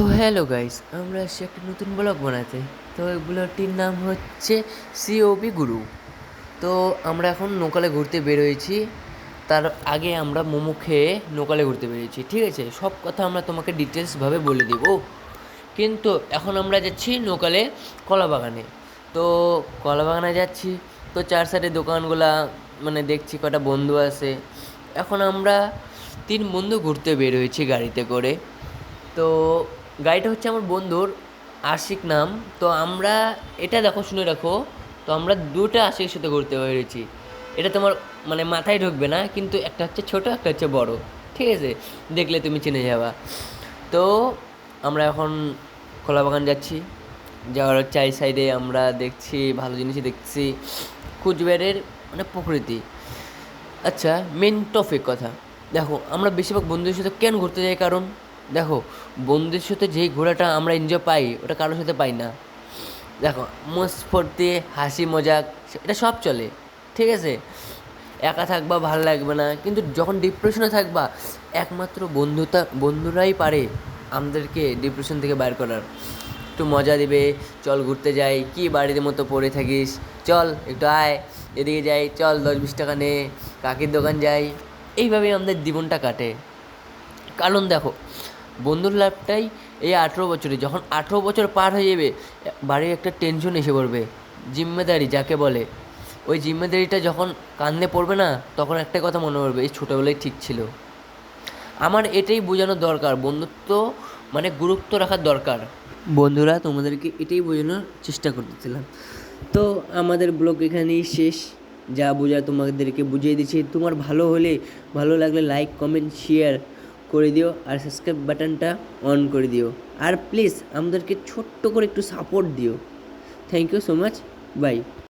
তো hello guys, আমরা আসছি একটা নতুন ব্লগ বানাতে। তো এই ব্লগটির নাম হচ্ছে সিওবি গুরু। তো আমরা এখন নোকালে ঘুরতে বেরোয়েছি। তার আগে আমরা মোমো খেয়ে নোকালে ঘুরতে বেরিয়েছি, ঠিক আছে? সব কথা আমরা তোমাকে ডিটেলসভাবে বলে দেব। কিন্তু এখন আমরা যাচ্ছি নোকালে কলা বাগানে। তো কলা বাগানে যাচ্ছি, তো চার সাইডে দোকানগুলা মানে দেখছি, কটা বন্ধু আছে। এখন আমরা 3 বন্ধু ঘুরতে বের হয়েছি গাড়িতে করে। তো গাড়িটা হচ্ছে আমার বন্ধুর, আশিক নাম। তো আমরা এটা দেখো, শুনে রাখো, তো আমরা দুটো আশিকের সাথে ঘুরতে বেরিয়েছি। এটা তোমার মানে মাথায় ঢুকবে না, কিন্তু একটা হচ্ছে ছোট, একটা হচ্ছে বড়, ঠিক আছে? দেখলে তুমি চিনে যাবা। তো আমরা এখন কলাবাগান যাচ্ছি। যাওয়ার চারি সাইডে আমরা দেখছি ভালো জিনিসই দেখছি, কুচবিহারের মানে প্রকৃতি। আচ্ছা, মেন টপিক কথা দেখো, আমরা বেশিরভাগ বন্ধুদের সাথে কেন ঘুরতে যাই? কারণ দেখো, বন্ধুদের সাথে যেই ঘোরাটা আমরা এনজয় পাই, ওটা কারোর সাথে পাই না। দেখো, মস্ত ফুর্তি, হাসি মজাক, এটা সব চলে, ঠিক আছে? একা থাকবা ভালো লাগবে না, কিন্তু যখন ডিপ্রেশনে থাকবা, একমাত্র বন্ধুরাই পারে আমাদেরকে ডিপ্রেশন থেকে বাইর করার। একটু মজা দিবে, চল ঘুরতে যাই, কি বাড়ির মতো পড়ে থাকিস, চল একটু আয়, এদিকে যাই, চল 10-20 টাকা নে, কাকির দোকান যাই। এইভাবেই আমাদের জীবনটা কাটে। কারণ দেখো, বন্ধুর লাইফটাই এই 18 বছরে, যখন 18 বছর পার হয়ে যাবে, বাড়ির একটা টেনশন এসে পড়বে, জিম্মেদারি যাকে বলে। ওই জিম্মেদারিটা যখন কাঁধে পড়বে না, তখন একটা কথা মনে পড়বে, এই ছোটোবেলায় ঠিক ছিল। আমার এটাই বোঝানোর দরকার, বন্ধুত্ব মানে গুরুত্ব রাখার দরকার। বন্ধুরা, তোমাদেরকে এটাই বোঝানোর চেষ্টা করতেছিলাম। তো আমাদের ব্লগ এখানেই শেষ। যা বোঝা তোমাদেরকে বুঝিয়ে দিচ্ছি। তোমার ভালো হলে, ভালো লাগলে লাইক কমেন্ট শেয়ার করে দিও, আর সাবস্ক্রাইব বাটনটা অন করে দিও। আর প্লিজ আমাদেরকে ছোট্ট করে একটু সাপোর্ট দিও। Thank you so much, by.